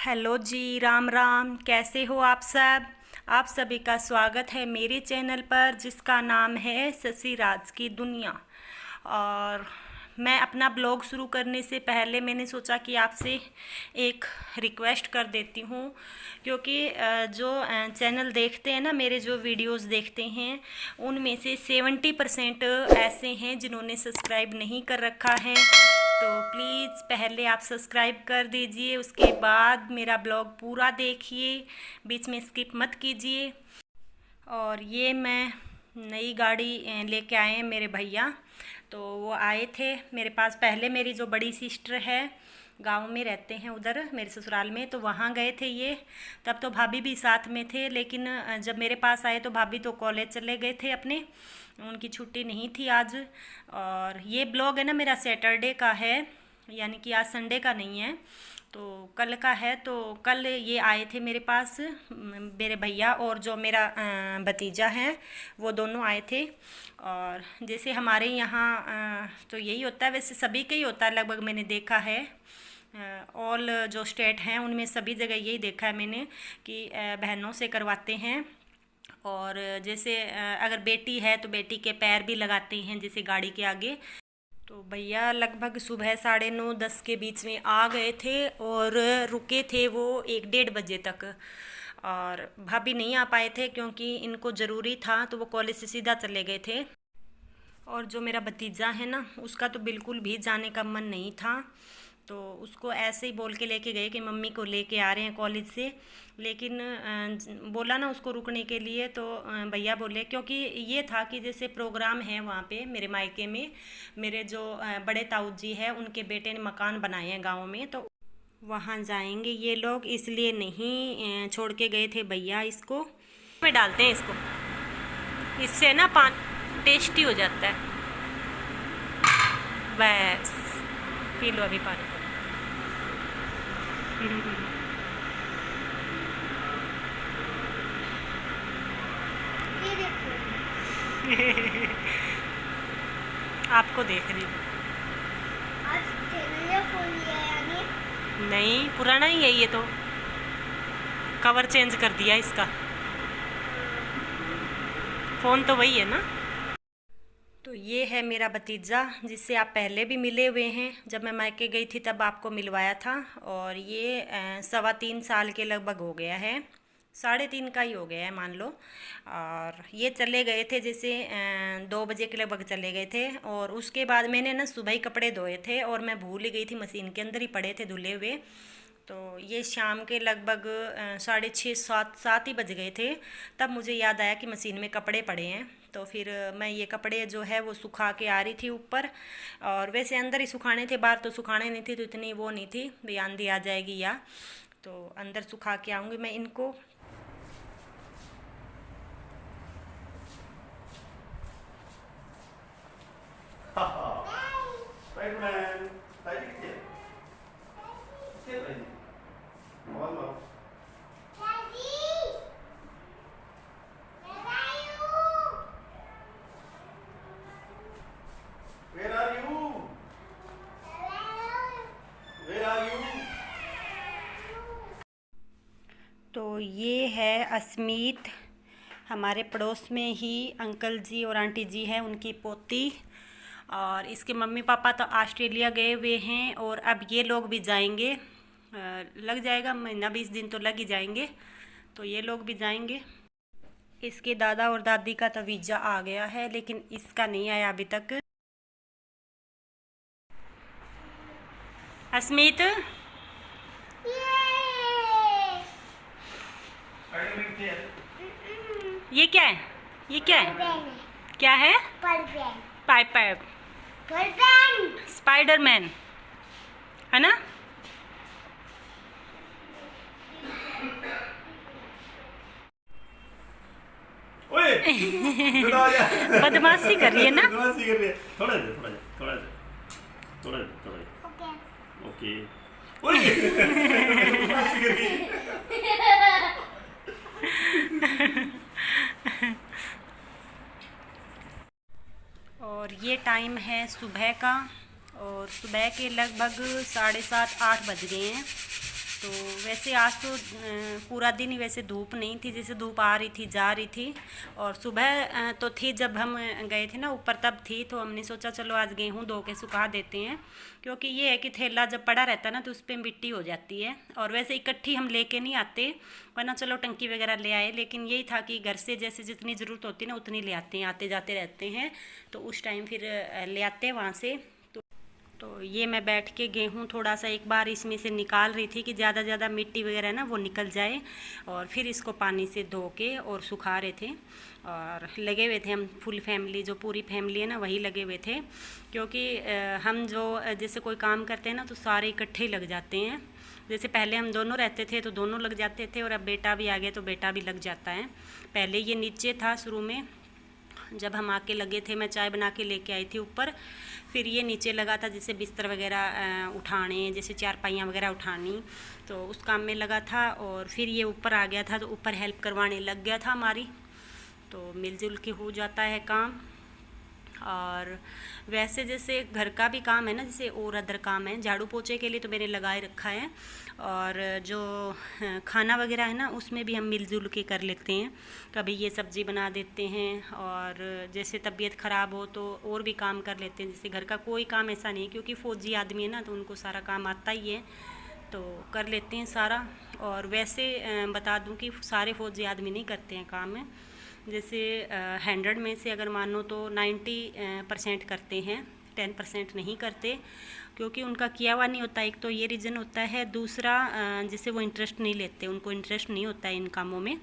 Hello जी, राम राम। कैसे हो आप सब? आप सभी का स्वागत है मेरे चैनल पर जिसका नाम है शशि राज की दुनिया। और मैं अपना ब्लॉग शुरू करने से पहले मैंने सोचा कि आपसे एक रिक्वेस्ट कर देती हूँ, क्योंकि जो चैनल देखते हैं ना, मेरे जो वीडियोस देखते हैं उनमें से 70% ऐसे हैं जिन्होंने सब्सक्राइब नहीं कर रखा है। तो प्लीज़ पहले आप सब्सक्राइब कर दीजिए, उसके बाद मेरा ब्लॉग पूरा देखिए, बीच में स्किप मत कीजिए। और ये मैं नई गाड़ी लेके आए हैं मेरे भैया। तो वो आए थे मेरे पास। पहले मेरी जो बड़ी सिस्टर है, गांव में रहते हैं उधर मेरे ससुराल में, तो वहाँ गए थे ये। तब तो भाभी भी साथ में थे, लेकिन जब मेरे पास आए तो भाभी तो कॉलेज चले गए थे अपने, उनकी छुट्टी नहीं थी आज। और ये ब्लॉग है ना मेरा सैटरडे का है, यानी कि आज संडे का नहीं है, तो कल का है। तो कल ये आए थे मेरे पास, मेरे भैया और जो मेरा भतीजा है, वो दोनों आए थे। और जैसे हमारे यहाँ तो यही होता है, वैसे सभी का ही होता है लगभग, मैंने देखा है। ऑल जो स्टेट हैं उनमें सभी जगह यही देखा है मैंने कि बहनों से करवाते हैं। और जैसे अगर बेटी है तो बेटी के पैर भी लगाते हैं जैसे गाड़ी के आगे। तो भैया लगभग सुबह 9:30 के बीच में आ गए थे और रुके थे वो 1-1:30 तक। और भाभी नहीं आ पाए थे क्योंकि इनको ज़रूरी था, तो वो कॉलेज से सीधा चले गए थे। और जो मेरा भतीजा है ना, उसका तो बिल्कुल भी जाने का मन नहीं था, तो उसको ऐसे ही बोल के लेके गए कि मम्मी को लेके आ रहे हैं कॉलेज से। लेकिन बोला ना उसको रुकने के लिए, तो भैया बोले, क्योंकि ये था कि जैसे प्रोग्राम है वहाँ पे मेरे मायके में, मेरे जो बड़े ताऊ जी है उनके बेटे ने मकान बनाए हैं गाँव में, तो वहाँ जाएंगे ये लोग, इसलिए नहीं छोड़ के गए थे भैया इसको। में डालते हैं इसको, इससे ना पानी टेस्टी हो जाता है। बस पी लो अभी पानी। ये देखो। आपको देख रही हूँ। आज चैनल फोन लिया है यानी नहीं, पुराना ही है ये तो, कवर चेंज कर दिया इसका। फ़ोन तो वही है ना। तो ये है मेरा भतीजा जिससे आप पहले भी मिले हुए हैं, जब मैं मायके गई थी तब आपको मिलवाया था। और ये 3.25 साल के लगभग हो गया है, 3.5 का ही हो गया है मान लो। और ये चले गए थे जैसे 2 बजे के लगभग चले गए थे। और उसके बाद मैंने ना सुबह ही कपड़े धोए थे और मैं भूल ही गई थी, मशीन के अंदर ही पड़े थे धुले हुए। तो ये शाम के लगभग 6:30-7 ही बज गए थे, तब मुझे याद आया कि मशीन में कपड़े पड़े हैं। तो फिर मैं ये कपड़े जो है वो सुखा के आ रही थी ऊपर। और वैसे अंदर ही सुखाने थे, बाहर तो सुखाने नहीं थे, तो इतनी वो नहीं थी भी आंधी आ जाएगी या, तो अंदर सुखा के आऊँगी मैं इनको। Spider-Man, tadi kecil. Kecil lagi. Mohon maaf. Where are you? Where are you? तो ये है अस्मीत, हमारे पड़ोस में ही अंकल जी और आंटी जी हैं, उनकी पोती। और इसके मम्मी पापा तो ऑस्ट्रेलिया गए हुए हैं, और अब ये लोग भी जाएंगे। लग जाएगा महीना 20 दिन तो लग ही जाएंगे, तो ये लोग भी जाएंगे। इसके दादा और दादी का तो वीज़ा आ गया है, लेकिन इसका नहीं आया अभी तक। अस्मीत, Spider-Man kecil. ये क्या है? ये क्या है? क्या है? पाइप पाइप स्पाइडरमैन है ना। Oi, sudah aja. बदमाशी कर रही है ना। बदमाशी कर रही है. थोड़ा जा, थोड़ा जा, थोड़ा जा, थोड़ा जा, थोड़ा जा. ओके. ओए, बदमाशी कर रही है. और ये टाइम है सुबह का, और सुबह के लगभग 7:30-8 बज गए हैं। तो वैसे आज तो पूरा दिन ही वैसे धूप नहीं थी, जैसे धूप आ रही थी जा रही थी। और सुबह तो थी जब हम गए थे ना ऊपर, तब थी। तो हमने सोचा चलो आज गेहूं धो के सुखा देते हैं, क्योंकि ये है कि थैला जब पड़ा रहता है ना तो उस पर मिट्टी हो जाती है। और वैसे इकट्ठी हम लेके नहीं आते, वरना चलो टंकी वगैरह ले आए, लेकिन यही था कि घर से जैसे जितनी ज़रूरत होती है ना उतनी ले आते हैं, आते जाते रहते हैं तो उस टाइम फिर ले आते हैं वहाँ से। तो ये मैं बैठ के गेहूँ थोड़ा सा एक बार इसमें से निकाल रही थी कि ज़्यादा मिट्टी वगैरह ना वो निकल जाए, और फिर इसको पानी से धो के और सुखा रहे थे। और लगे हुए थे हम फुल फैमिली, जो पूरी फैमिली है ना वही लगे हुए थे, क्योंकि हम जो जैसे कोई काम करते हैं ना तो सारे इकट्ठे ही लग जाते हैं। जैसे पहले हम दोनों रहते थे तो दोनों लग जाते थे, और अब बेटा भी आ गया तो बेटा भी लग जाता है। पहले ये नीचे था शुरू में, जब हम आके लगे थे, मैं चाय बना के लेके आई थी ऊपर, फिर ये नीचे लगा था जैसे बिस्तर वगैरह उठाने, जैसे चारपाइयाँ वगैरह उठानी, तो उस काम में लगा था। और फिर ये ऊपर आ गया था तो ऊपर हेल्प करवाने लग गया था हमारी, तो मिलजुल के हो जाता है काम। और वैसे जैसे घर का भी काम है ना, जैसे और अदर काम है, झाड़ू पोछे के लिए तो मैंने लगाए रखा है, और जो खाना वगैरह है ना उसमें भी हम मिलजुल के कर लेते हैं। कभी ये सब्ज़ी बना देते हैं, और जैसे तबीयत ख़राब हो तो और भी काम कर लेते हैं। जैसे घर का कोई काम ऐसा नहीं, क्योंकि फ़ौजी आदमी है ना तो उनको सारा काम आता ही है, तो कर लेते हैं सारा। और वैसे बता दूं कि सारे फ़ौजी आदमी नहीं करते हैं काम में, जैसे 100 में से अगर मानो तो 90% करते हैं, 10% नहीं करते, क्योंकि उनका किया हुआ नहीं होता। एक तो ये रीज़न होता है, दूसरा जैसे वो इंटरेस्ट नहीं लेते, उनको इंटरेस्ट नहीं होता है इन कामों में।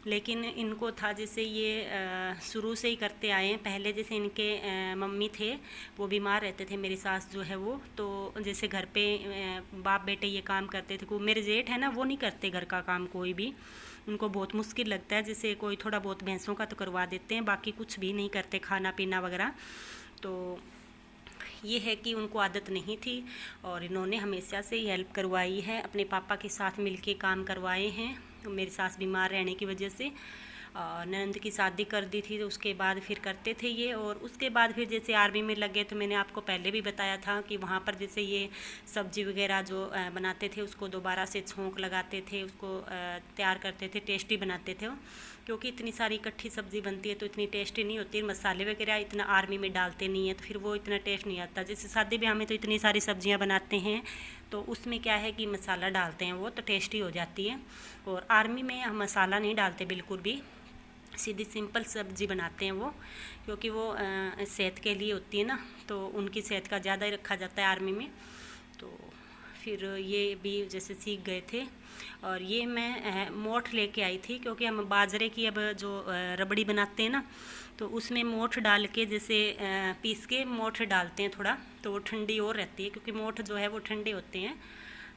लेकिन इनको था, जैसे ये शुरू से ही करते आए हैं। पहले जैसे इनके मम्मी थे वो बीमार रहते थे, मेरी सास जो है वो, तो जैसे घर पे बाप बेटे ये काम करते थे। मेरे जेठ है ना वो नहीं करते घर का काम कोई भी, उनको बहुत मुश्किल लगता है। जैसे कोई थोड़ा बहुत भैंसों का तो करवा देते हैं, बाकी कुछ भी नहीं करते, खाना पीना वगैरह। तो ये है कि उनको आदत नहीं थी, और इन्होंने हमेशा से ही हेल्प करवाई है, अपने पापा के साथ मिलके काम करवाए हैं। मेरी सास बीमार रहने की वजह से ननद की शादी कर दी थी, तो उसके बाद फिर करते थे ये। और उसके बाद फिर जैसे आर्मी में लगे, तो मैंने आपको पहले भी बताया था कि वहाँ पर जैसे ये सब्ज़ी वगैरह जो बनाते थे उसको दोबारा से छोंक लगाते थे, उसको तैयार करते थे, टेस्टी बनाते थे वो, क्योंकि इतनी सारी इकट्ठी सब्ज़ी बनती है तो इतनी टेस्टी नहीं होती। मसाले वगैरह इतना आर्मी में डालते नहीं है, तो फिर वो इतना टेस्ट नहीं आता। जैसे शादी ब्याह में तो इतनी सारी सब्ज़ियाँ बनाते हैं, तो उसमें क्या है कि मसाला डालते हैं वो, तो टेस्टी हो जाती है। और आर्मी में हम मसाला नहीं डालते बिल्कुल भी, सीधी सिंपल सब्ज़ी बनाते हैं वो, क्योंकि वो सेहत के लिए होती है ना, तो उनकी सेहत का ज़्यादा ही रखा जाता है आर्मी में। तो फिर ये भी जैसे सीख गए थे। और ये मैं मोठ लेके आई थी, क्योंकि हम बाजरे की अब जो रबड़ी बनाते हैं ना, तो उसमें मोठ डाल के जैसे पीस के मोठ डालते हैं थोड़ा, तो वो ठंडी और रहती है, क्योंकि मोठ जो है वो ठंडे होते हैं।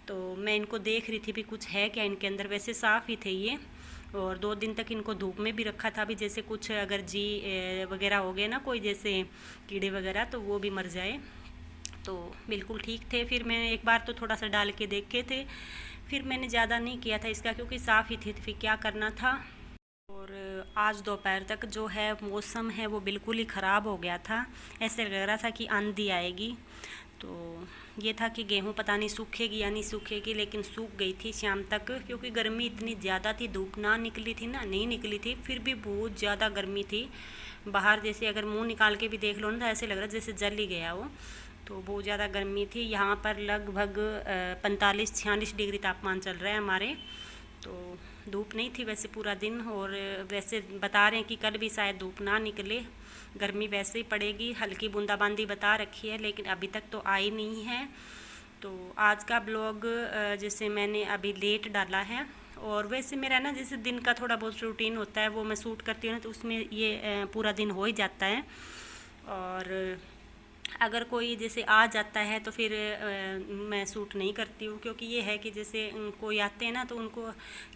तो मैं इनको देख रही थी भी कुछ है क्या इनके अंदर, वैसे साफ़ ही थे ये। और 2 दिन तक इनको धूप में भी रखा था, भी जैसे कुछ अगर जी वगैरह हो गए ना, कोई जैसे कीड़े वगैरह, तो वो भी मर जाए। तो बिल्कुल ठीक थे। फिर मैंने एक बार तो थोड़ा सा डाल के देखे थे, फिर मैंने ज़्यादा नहीं किया था इसका, क्योंकि साफ़ ही थी, तो फिर क्या करना था। और आज दोपहर तक जो है मौसम है वो बिल्कुल ही ख़राब हो गया था, ऐसे लग रहा था कि आंधी आएगी। तो ये था कि गेहूं पता नहीं सूखेगी या नहीं सूखेगी, लेकिन सूख गई थी शाम तक, क्योंकि गर्मी इतनी ज़्यादा थी, धूप ना निकली थी ना, नहीं निकली थी, फिर भी बहुत ज़्यादा गर्मी थी बाहर। जैसे अगर मुंह निकाल के भी देख लो ना तो ऐसे लग रहा जैसे जल ही गया वो, तो बहुत ज़्यादा गर्मी थी। यहाँ पर लगभग 45-46 डिग्री तापमान चल रहा है हमारे। तो धूप नहीं थी वैसे पूरा दिन, और वैसे बता रहे हैं कि कल भी शायद धूप ना निकले, गर्मी वैसे ही पड़ेगी, हल्की बूंदाबांदी बता रखी है, लेकिन अभी तक तो आई नहीं है। तो आज का ब्लॉग जैसे मैंने अभी लेट डाला है, और वैसे मेरा ना जैसे दिन का थोड़ा बहुत रूटीन होता है वो मैं शूट करती हूँ ना, तो उसमें ये पूरा दिन हो ही जाता है। और अगर कोई जैसे आ जाता है तो फिर मैं शूट नहीं करती हूँ, क्योंकि ये है कि जैसे कोई आते हैं ना तो उनको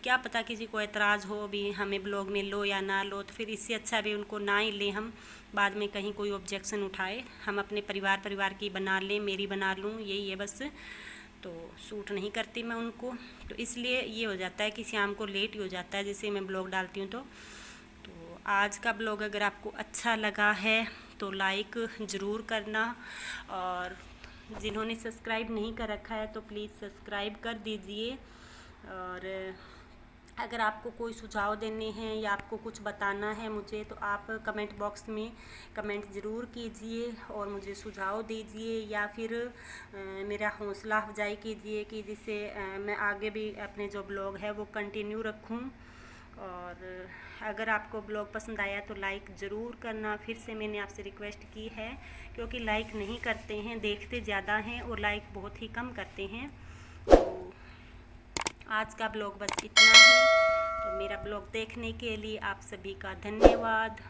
क्या पता किसी को एतराज़ हो भी हमें ब्लॉग में लो या ना लो, तो फिर इससे अच्छा भी उनको ना ही लें, हम बाद में कहीं कोई ऑब्जेक्शन उठाए, हम अपने परिवार की बना लें, मेरी बना लूँ, यही है बस। तो शूट नहीं करती मैं उनको, तो इसलिए ये हो जाता है कि शाम को लेट ही हो जाता है जैसे मैं ब्लॉग डालती हूँ। तो आज का ब्लॉग अगर आपको अच्छा लगा है तो लाइक ज़रूर करना, और जिन्होंने सब्सक्राइब नहीं कर रखा है तो प्लीज़ सब्सक्राइब कर दीजिए। और अगर आपको कोई सुझाव देने हैं या आपको कुछ बताना है मुझे, तो आप कमेंट बॉक्स में कमेंट ज़रूर कीजिए और मुझे सुझाव दीजिए, या फिर मेरा हौसला अफजाई कीजिए कि जिससे मैं आगे भी अपने जो ब्लॉग है वो कंटिन्यू रखूं। और अगर आपको ब्लॉग पसंद आया तो लाइक ज़रूर करना। फिर से मैंने आपसे रिक्वेस्ट की है, क्योंकि लाइक नहीं करते हैं, देखते ज़्यादा हैं और लाइक बहुत ही कम करते हैं। तो आज का ब्लॉग बस इतना ही। तो मेरा ब्लॉग देखने के लिए आप सभी का धन्यवाद।